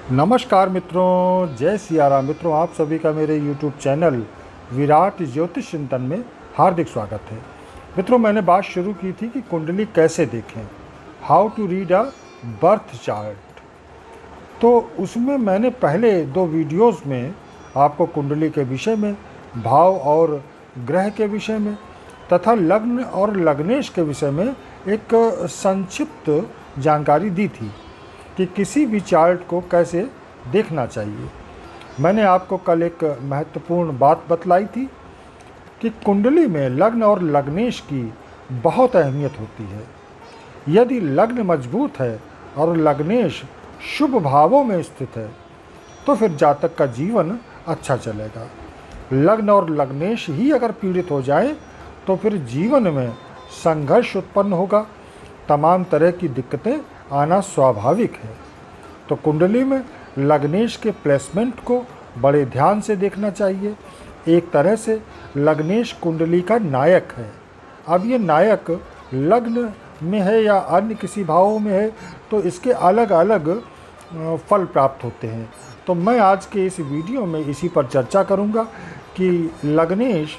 नमस्कार मित्रों, जय सिया राम। मित्रों, आप सभी का मेरे YouTube चैनल विराट ज्योतिष चिंतन में हार्दिक स्वागत है। मित्रों, मैंने बात शुरू की थी कि कुंडली कैसे देखें, how to read a birth chart. तो उसमें मैंने पहले 2 वीडियोस में आपको कुंडली के विषय में, भाव और ग्रह के विषय में तथा लग्न और लग्नेश के विषय में एक संक्षिप्त जानकारी दी थी कि किसी भी चार्ट को कैसे देखना चाहिए। मैंने आपको कल एक महत्वपूर्ण बात बतलाई थी कि कुंडली में लग्न और लग्नेश की बहुत अहमियत होती है। यदि लग्न मजबूत है और लग्नेश शुभ भावों में स्थित है तो फिर जातक का जीवन अच्छा चलेगा। लग्न और लग्नेश ही अगर पीड़ित हो जाए तो फिर जीवन में संघर्ष उत्पन्न होगा, तमाम तरह की दिक्कतें आना स्वाभाविक है। तो कुंडली में लग्नेश के प्लेसमेंट को बड़े ध्यान से देखना चाहिए। एक तरह से लग्नेश कुंडली का नायक है। अब ये नायक लग्न में है या अन्य किसी भावों में है तो इसके अलग अलग फल प्राप्त होते हैं। तो मैं आज के इस वीडियो में इसी पर चर्चा करूंगा कि लग्नेश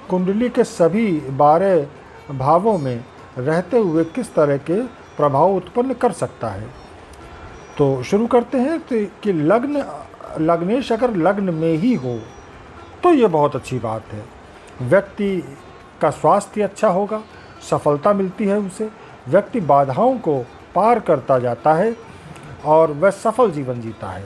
कुंडली के सभी 12 भावों में रहते हुए किस तरह के प्रभाव उत्पन्न कर सकता है। तो शुरू करते हैं कि लग्नेश अगर लग्न में ही हो तो ये बहुत अच्छी बात है। व्यक्ति का स्वास्थ्य अच्छा होगा, सफलता मिलती है उसे, व्यक्ति बाधाओं को पार करता जाता है और वह सफल जीवन जीता है।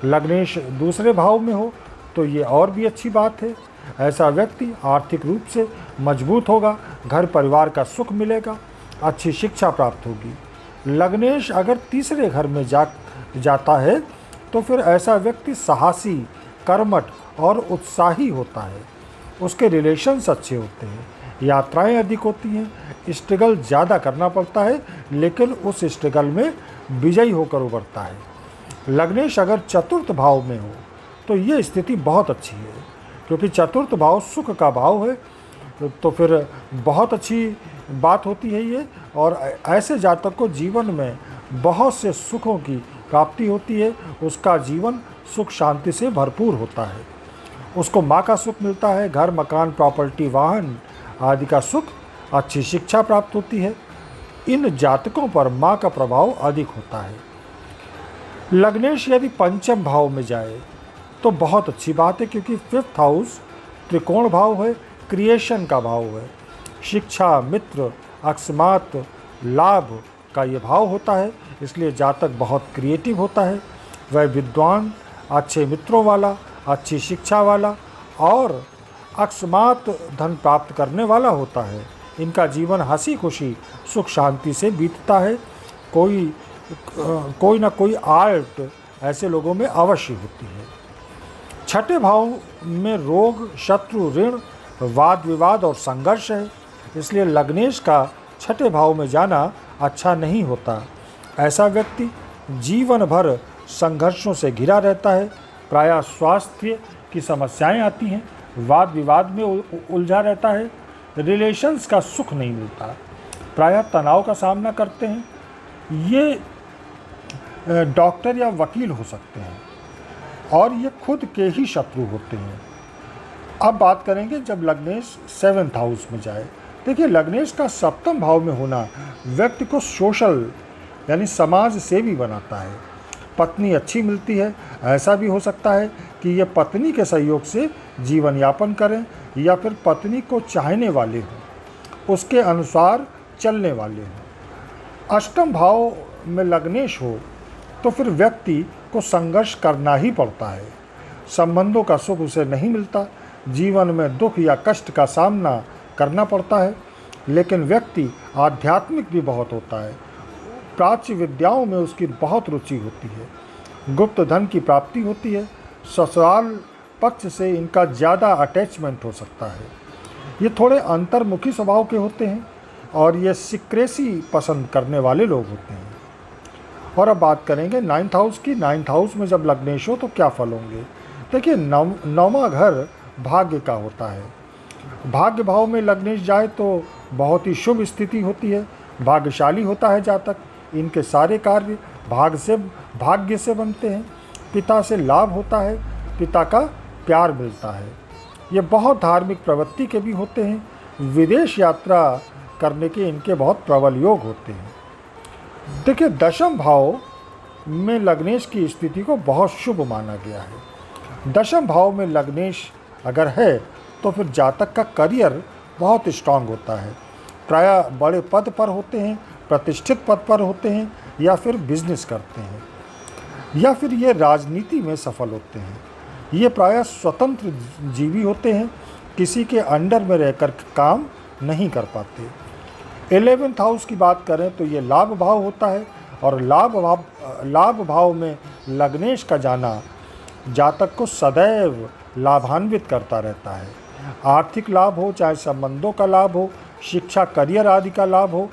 लग्नेश दूसरे भाव में हो तो ये और भी अच्छी बात है। ऐसा व्यक्ति आर्थिक रूप से मजबूत होगा, घर परिवार का सुख मिलेगा, अच्छी शिक्षा प्राप्त होगी। लग्नेश अगर तीसरे घर में जाता है तो फिर ऐसा व्यक्ति साहसी, कर्मठ और उत्साही होता है। उसके रिलेशंस अच्छे होते हैं, यात्राएं अधिक होती हैं, स्ट्रगल ज़्यादा करना पड़ता है लेकिन उस स्ट्रगल में विजयी होकर उभरता है। लग्नेश अगर चतुर्थ भाव में हो तो ये स्थिति बहुत अच्छी है, क्योंकि चतुर्थ भाव सुख का भाव है। तो फिर बहुत अच्छी बात होती है ये, और ऐसे जातक को जीवन में बहुत से सुखों की प्राप्ति होती है। उसका जीवन सुख शांति से भरपूर होता है। उसको माँ का सुख मिलता है, घर मकान प्रॉपर्टी वाहन आदि का सुख, अच्छी शिक्षा प्राप्त होती है। इन जातकों पर माँ का प्रभाव अधिक होता है। लग्नेश यदि पंचम भाव में जाए तो बहुत अच्छी बात है, क्योंकि 5th हाउस त्रिकोण भाव है, क्रिएशन का भाव है। शिक्षा, मित्र, अकस्मात लाभ का ये भाव होता है, इसलिए जातक बहुत क्रिएटिव होता है। वह विद्वान, अच्छे मित्रों वाला, अच्छी शिक्षा वाला और अकस्मात धन प्राप्त करने वाला होता है। इनका जीवन हंसी खुशी सुख शांति से बीतता है। कोई ना कोई आर्ट ऐसे लोगों में अवश्य होती है। छठे भाव में रोग, शत्रु, ऋण, वाद विवाद और संघर्ष है, इसलिए लग्नेश का छठे भाव में जाना अच्छा नहीं होता। ऐसा व्यक्ति जीवन भर संघर्षों से घिरा रहता है। प्रायः स्वास्थ्य की समस्याएं आती हैं, वाद विवाद में उलझा रहता है, रिलेशंस का सुख नहीं मिलता, प्रायः तनाव का सामना करते हैं। ये डॉक्टर या वकील हो सकते हैं और ये खुद के ही शत्रु होते हैं। अब बात करेंगे जब लग्नेश 7th हाउस में जाए। देखिए, लग्नेश का 7th भाव में होना व्यक्ति को सोशल यानी समाज सेवी बनाता है। पत्नी अच्छी मिलती है। ऐसा भी हो सकता है कि ये पत्नी के सहयोग से जीवन यापन करें या फिर पत्नी को चाहने वाले हों, उसके अनुसार चलने वाले हों। 8th भाव में लग्नेश हो तो फिर व्यक्ति को संघर्ष करना ही पड़ता है। संबंधों का सुख उसे नहीं मिलता, जीवन में दुख या कष्ट का सामना करना पड़ता है। लेकिन व्यक्ति आध्यात्मिक भी बहुत होता है। प्राच्य विद्याओं में उसकी बहुत रुचि होती है। गुप्त धन की प्राप्ति होती है। ससुराल पक्ष से इनका ज़्यादा अटैचमेंट हो सकता है। ये थोड़े अंतर्मुखी स्वभाव के होते हैं और ये सिक्रेसी पसंद करने वाले लोग होते हैं। और अब बात करेंगे 9th हाउस की। 9th हाउस में जब लग्नेश हो तो क्या फल होंगे। देखिए, 9वां घर भाग्य का होता है। भाग्य भाव में लग्नेश जाए तो बहुत ही शुभ स्थिति होती है। भाग्यशाली होता है जातक। इनके सारे कार्य भाग्य से बनते हैं। पिता से लाभ होता है, पिता का प्यार मिलता है। ये बहुत धार्मिक प्रवृत्ति के भी होते हैं। विदेश यात्रा करने के इनके बहुत प्रबल योग होते हैं। देखिए, दशम भाव में लग्नेश की स्थिति को बहुत शुभ माना गया है। दशम भाव में लग्नेश अगर है तो फिर जातक का करियर बहुत स्ट्रांग होता है। प्रायः बड़े पद पर होते हैं, प्रतिष्ठित पद पर होते हैं, या फिर बिजनेस करते हैं, या फिर ये राजनीति में सफल होते हैं। ये प्रायः स्वतंत्र जीवी होते हैं, किसी के अंडर में रहकर काम नहीं कर पाते। 11th हाउस की बात करें तो ये लाभ भाव होता है, और लाभ भाव में लग्नेश का जाना जातक को सदैव लाभान्वित करता रहता है। आर्थिक लाभ हो, चाहे संबंधों का लाभ हो, शिक्षा, करियर आदि का लाभ हो,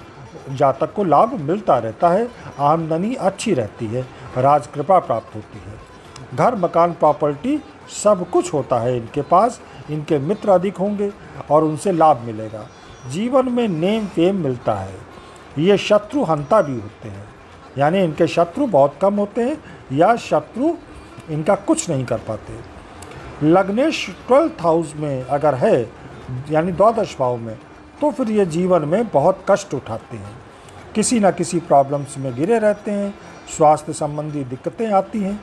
जातक को लाभ मिलता रहता है। आमदनी अच्छी रहती है, राजकृपा प्राप्त होती है। घर, मकान, प्रॉपर्टी सब कुछ होता है इनके पास। इनके मित्र अधिक होंगे और उनसे लाभ मिलेगा। जीवन में नेम फेम मिलता है। ये शत्रु हंता भी होते हैं, यानी इनके शत्रु बहुत कम होते हैं, या शत्रु इनका कुछ नहीं कर पाते। लग्नेश 12th हाउस में अगर है, यानी द्वादश भाव में, तो फिर ये जीवन में बहुत कष्ट उठाते हैं। किसी न किसी प्रॉब्लम्स में घिरे रहते हैं, स्वास्थ्य संबंधी दिक्कतें आती हैं।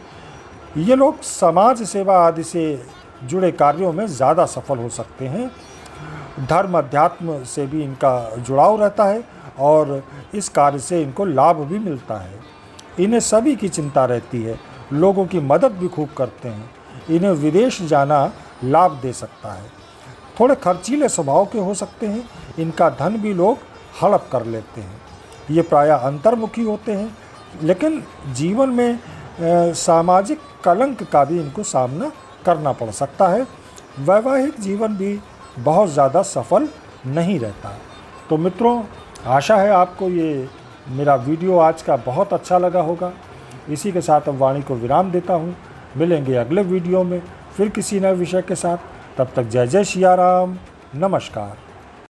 ये लोग समाज सेवा आदि से जुड़े कार्यों में ज़्यादा सफल हो सकते हैं। धर्म, अध्यात्म से भी इनका जुड़ाव रहता है, और इस कार्य से इनको लाभ भी मिलता है। इन्हें सभी की चिंता रहती है, लोगों की मदद भी खूब करते हैं। इन्हें विदेश जाना लाभ दे सकता है। थोड़े खर्चीले स्वभाव के हो सकते हैं। इनका धन भी लोग हड़प कर लेते हैं। ये प्रायः अंतर्मुखी होते हैं, लेकिन जीवन में सामाजिक कलंक का भी इनको सामना करना पड़ सकता है। वैवाहिक जीवन भी बहुत ज़्यादा सफल नहीं रहता। तो मित्रों, आशा है आपको ये मेरा वीडियो आज का बहुत अच्छा लगा होगा। इसी के साथ अब वाणी को विराम देता हूँ। मिलेंगे अगले वीडियो में फिर किसी नए विषय के साथ। तब तक जय जय सिया राम, नमस्कार।